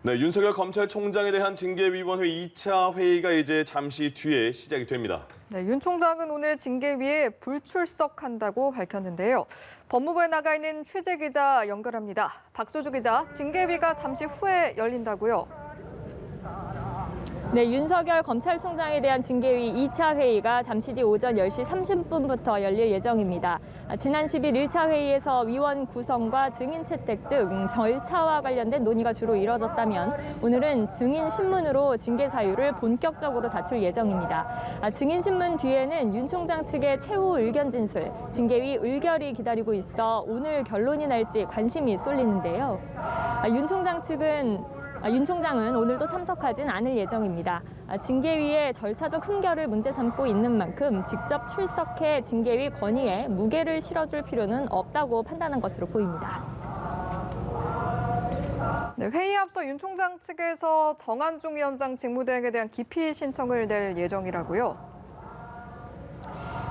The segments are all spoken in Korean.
네, 윤석열 검찰총장에 대한 징계위원회 2차 회의가 이제 잠시 뒤에 시작이 됩니다. 네, 윤 총장은 오늘 징계위에 불출석한다고 밝혔는데요. 법무부에 나가 있는 취재 기자 연결합니다. 박소주 기자, 징계위가 잠시 후에 열린다고요? 네, 윤석열 검찰총장에 대한 징계위 2차 회의가 잠시 뒤 오전 10시 30분부터 열릴 예정입니다. 지난 10일 1차 회의에서 위원 구성과 증인 채택 등 절차와 관련된 논의가 주로 이뤄졌다면 오늘은 증인 신문으로 징계 사유를 본격적으로 다툴 예정입니다. 증인 신문 뒤에는 윤 총장 측의 최후 의견 진술, 징계위 의결이 기다리고 있어 오늘 결론이 날지 관심이 쏠리는데요. 윤 총장은 오늘도 참석하진 않을 예정입니다. 징계위의 절차적 흥결을 문제 삼고 있는 만큼 직접 출석해 징계위 권위에 무게를 실어줄 필요는 없다고 판단한 것으로 보입니다. 네, 회의 앞서 윤 총장 측에서 정한중 위원장 직무대행에 대한 기피 신청을 낼 예정이라고요?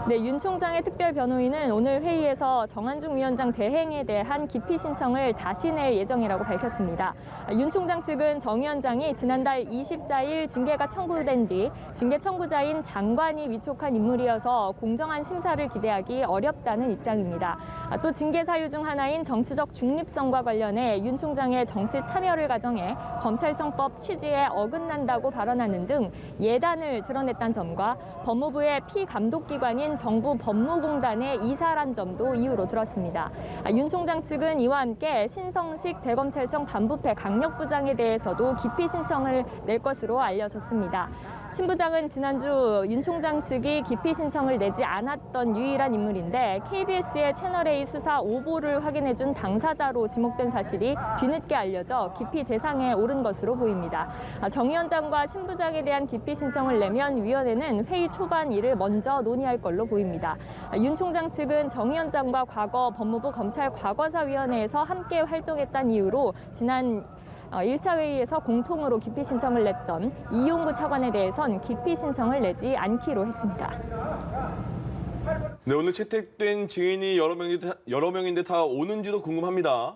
네, 윤 총장의 특별 변호인은 오늘 회의에서 정한중 위원장 대행에 대한 기피 신청을 다시 낼 예정이라고 밝혔습니다. 윤 총장 측은 정 위원장이 지난달 24일 징계가 청구된 뒤 징계 청구자인 장관이 위촉한 인물이어서 공정한 심사를 기대하기 어렵다는 입장입니다. 또 징계 사유 중 하나인 정치적 중립성과 관련해 윤 총장의 정치 참여를 가정해 검찰청법 취지에 어긋난다고 발언하는 등 예단을 드러냈다는 점과 법무부의 피감독기관인 정부 법무공단의 이사란 점도 이유로 들었습니다. 윤 총장 측은 이와 함께 신성식 대검찰청 반부패 강력부장에 대해서도 기피 신청을 낼 것으로 알려졌습니다. 신 부장은 지난주 윤 총장 측이 기피 신청을 내지 않았던 유일한 인물인데 KBS의 채널A 수사 오보를 확인해준 당사자로 지목된 사실이 뒤늦게 알려져 기피 대상에 오른 것으로 보입니다. 정 위원장과 신 부장에 대한 기피 신청을 내면 위원회는 회의 초반 이를 먼저 논의할 걸로 보입니다. 윤 총장 측은 정 위원장과 과거 법무부 검찰과거사위원회에서 함께 활동했다는 이유로 지난 1차 회의에서 공통으로 기피 신청을 냈던 이용구 차관에 대해선 기피 신청을 내지 않기로 했습니다. 네, 오늘 채택된 증인이 여러 명인데 다 오는지도 궁금합니다.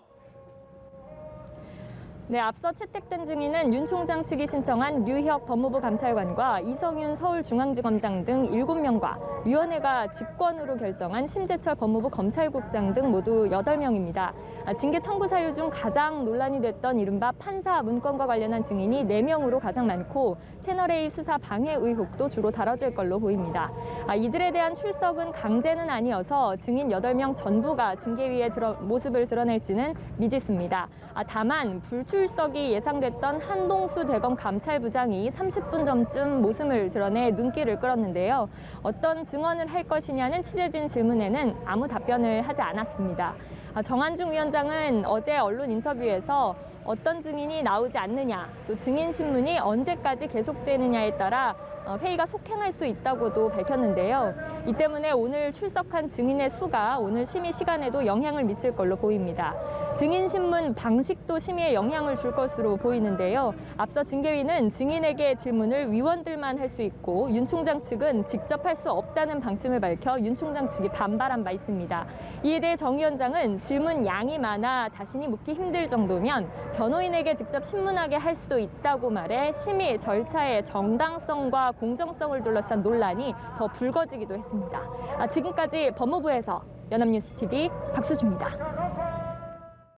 네, 앞서 채택된 증인은 윤 총장 측이 신청한 류혁 법무부 감찰관과 이성윤 서울중앙지검장 등 7명과 위원회가 직권으로 결정한 심재철 법무부 검찰국장 등 모두 8명입니다. 징계 청구 사유 중 가장 논란이 됐던 이른바 판사 문건과 관련한 증인이 4명으로 가장 많고 채널A 수사 방해 의혹도 주로 다뤄질 걸로 보입니다. 이들에 대한 출석은 강제는 아니어서 증인 8명 전부가 징계위에 모습을 드러낼지는 미지수입니다. 다만 불출석이 예상됐던 한동수 대검 감찰부장이 30분 전쯤 모습을 드러내 눈길을 끌었는데요. 어떤 증언을 할 것이냐는 취재진 질문에는 아무 답변을 하지 않았습니다. 정한중 위원장은 어제 언론 인터뷰에서 어떤 증인이 나오지 않느냐, 또 증인 신문이 언제까지 계속되느냐에 따라 회의가 속행할 수 있다고도 밝혔는데요. 이 때문에 오늘 출석한 증인의 수가 오늘 심의 시간에도 영향을 미칠 걸로 보입니다. 증인 신문 방식도 심의에 영향을 줄 것으로 보이는데요. 앞서 징계위는 증인에게 질문을 위원들만 할 수 있고 윤 총장 측은 직접 할 수 없다는 방침을 밝혀 윤 총장 측이 반발한 바 있습니다. 이에 대해 정 위원장은 질문 양이 많아 자신이 묻기 힘들 정도면 변호인에게 직접 신문하게 할 수도 있다고 말해 심의 절차의 정당성과 공정성을 둘러싼 논란이 더 불거지기도 했습니다. 지금까지 법무부에서 연합뉴스TV 박수주입니다.